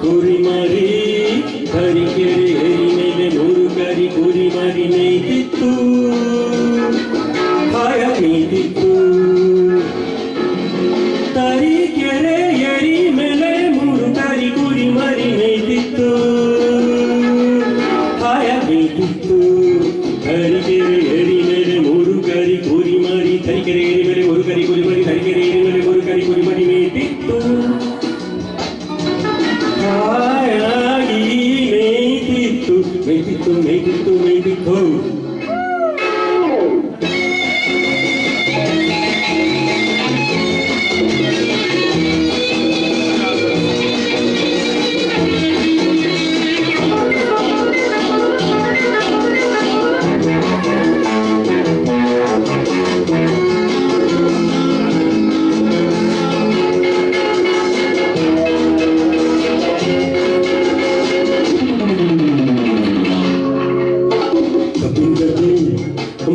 ಕುರಿ ಮರಿ ತರೀಕೆರೆ ಏರಿ ಮೇಲೆ 3 ಕರಿ ಕುರಿ ಮರಿ ಮೇಯ್ತಿತ್ತು ಹಾಯ ಮೇಯ್ತಿತ್ತು ತರೀಕೆರೆ ಏರಿ ಮೇಲೆ 3 ಕರಿ ಕುರಿ ಮರಿ ಮೇಯ್ತಿತ್ತು ಹಾಯ ಮೇಯ್ತಿತ್ತು ತರೀಕೆರೆ ಏರಿ ಮೇಲೆ 3 ಕರಿ ಕುರಿ ಮರಿ ತರೀಕೆರೆ ಏರಿ ಮೇಲೆ 3 ಕರಿ ಕುರಿ ಮರಿ ತರೀಕೆರೆ ಏರಿ ಮೇಲೆ 3 ಕರಿ ಕುರಿ ಮರಿ ಮೇಯ್ತಿತ್ತು ಹಾಯಾಗಿ ಮೇಯ್ತಿತ್ತು ಮೇಯ್ತಿತ್ತು ಮೇಯ್ತಿತ್ತು ಮೇಯ್ತಿತ್ತು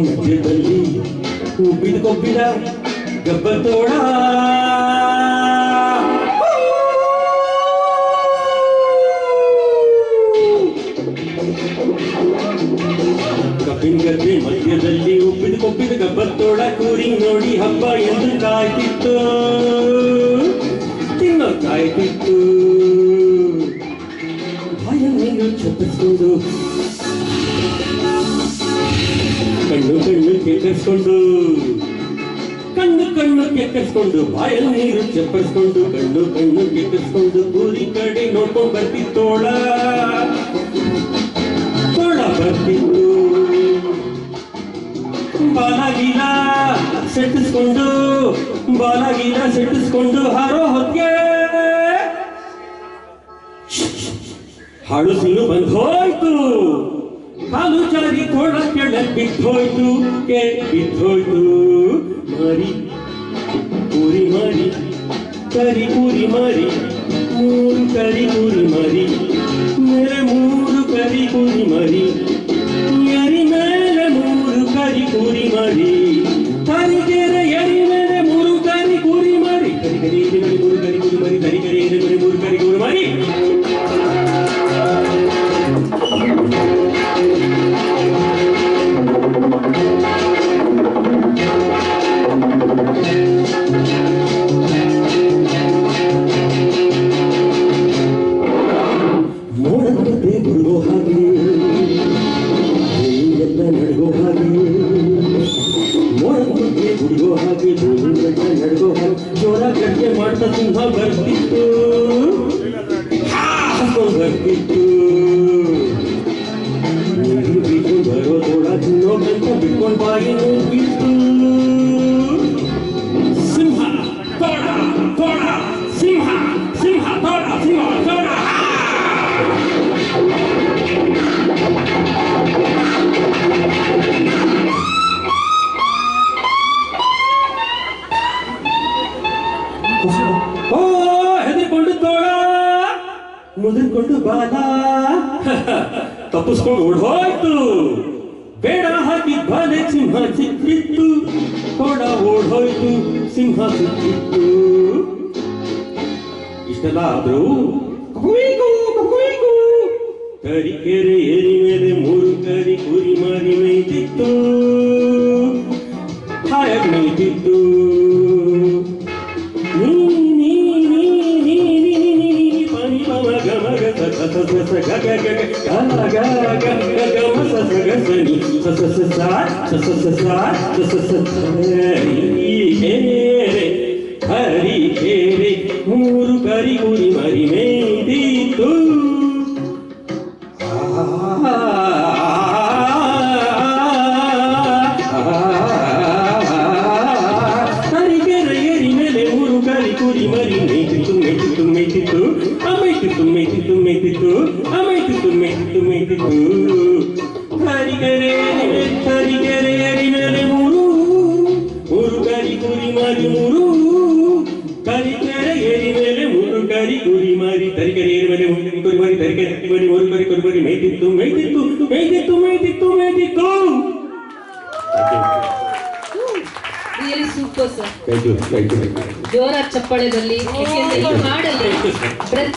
ಮಧ್ಯದಲ್ಲಿ ಉಬ್ಬಿದ ಗಬ್ಬತ್ತೋಡ ಕಬ್ಬಿನ ಗದ್ದೆ ಮಧ್ಯದಲ್ಲಿ ಉಬ್ಬಿದ ಗಬ್ಬತ್ತೋಳ ಕೂರಿ ನೋಡಿ ಹಬ್ಬ ಎಂದು ಕಾಯ್ತಿತ್ತು ತಿನ್ನೋ ಕಾಯ್ತಿತ್ತು ಭಯ ನೀರು ಚಪ್ಪಿಸ್ಕೊಂಡು ಕಣ್ಣು ಕೆಕ್ಕರಿಸ್ಕೊಂಡು ಬಾಯಲ್ಲಿ ನೀರು ಚಪ್ಪರಿಸ್ಕೊಂಡು ಕಣ್ಣು ಕೆಕ್ಕರಿಸ್ಕೊಂಡು ಕೂರಿ ಕಡೆ ನೋಡ್ಕೊಂಡು ಬರ್ತಿತ್ತೋಳ ಬರ್ತಿತ್ತು ಬಾಲಗೀಲ ಸೆಟ್ಟಿಸ್ಕೊಂಡು ಹಾರೋ ಹೊತ್ತಿಗೆ ಹಾಡು ಸಿಂಗು ಬಂದು ಹೋಯ್ತು ಕಾಲು ಜಾರಿ ತೋಳ ಕೆಳಗೆ ಬಿದ್ದೋಯ್ತು ಮರಿ ಕುರಿ ಮರಿ ಕರಿ ಕುರಿ ಮರಿ 3 ಕರಿ ಕುರಿ ಮರಿ ಮೇಲೆ 3 ಕರಿ ಕುರಿ ಮರಿ ಎರಿ ಮೇಲೆ 3 ಕರಿ ಕುರಿ ಮರಿ ತರೀಕೆರೆ ಎರಿ ಮೇಲೆ 3 ಕರಿ ಕುರಿ ಮರಿ ತರೀಕೆರೆ ಎರಿ ಮೇಲೆ 3 ಕರಿ ಕುರಿ ಮರಿ ತರೀಕೆರೆ ಎರಿ ಮೇಲೆ 3 ಕರಿ ಕುರಿ ಮರಿ ಗುರುಗೋ ಹಾಗೆ ಎಲ್ಲ ನಡ್ಗೋ ಹಾಗೆ ಮೋಡಕ್ಕೆ ಗುರುಗೋ ಹಾಗೆ ನಡ್ಗೋ ಹಾಗೆ ಜೋರ ಗಟ್ಟಿಗೆ ಮಾಡ್ತಾ ಸಿಂಹ ಬರ್ತಿತ್ತು ಬರ್ತಿತ್ತು ಬಿಟ್ಟು ಬರೋ ತೋಡ ತಿನ್ನೋಕಂತ ಬಿಟ್ಕೊಂಡು ಬಾಯಿ ಬಿತ್ತು ಸಿಂಹ ತೋಡ ತೋಡ ಸಿಂಹ ಸಿಂಹ ತೋಡ ಸಿಂಹ ತೋಡ ಹೆದರ್ಕೊಂಡು ತೋಳ ಮುದುರ್ಕೊಂಡು ಬಾಲ ತಪ್ಪಿಸ್ಕೊಂಡು ಓಡ್ಹೋಯ್ತು ಬೇಡ ಹಾಕಿ ಬಾಲೆ ಸಿಂಹ ಸಿಕ್ಕಿತ್ತು ತೋಳ ಓಡ್ಹೋಯ್ತು ಸಿಂಹ ಸಿಕ್ಕಿತ್ತು ಇಷ್ಟೆಲ್ಲ ಆದ್ರೂ ತರೀಕೆರೆ ಏರಿ ಮೇಲೆ 3 ಕರಿ ಕುರಿ ಮರಿ ಮೇಯ್ತಿತ್ತು ಹಾಯಾಗಿ ಮೇಯ್ತಿತ್ತು ಹರಿಕೆರೆ 3 ಕರಿ ಕುರಿ ಮರಿ ಮೇಯ್ತಿತ್ತು ತರೀಕೆರೆ ಏರಿ ಮೇಲೆ 3 ಕರಿ ಕುರಿ ಮರಿ ಮೇಯ್ತಿತ್ತು ಮೇಯ್ತಿತ್ತು ತರೀಕೆರೆ ಏರಿ ಮೇಲೆ 3 ಕರಿ ಕುರಿ ಮರಿ 3 ತರೀಕೆರೆ ಏರಿ ಮೇಲೆ 3 ಕರಿ ಕುರಿ ಮರಿ ತರೀಕೆರೆ ಏರಿ ಮೇಲೆ 3 ಕುರಿ ಮರಿ ತರೀಕೆರೆ ಮರಿ 3 ಕರಿ ಕುರಿ ಮರಿ ಮೇಯ್ತಿತ್ತು really super sir. Thank you ಜೋರಾದ ಚಪ್ಪಾಳೆ ಬರಲಿ.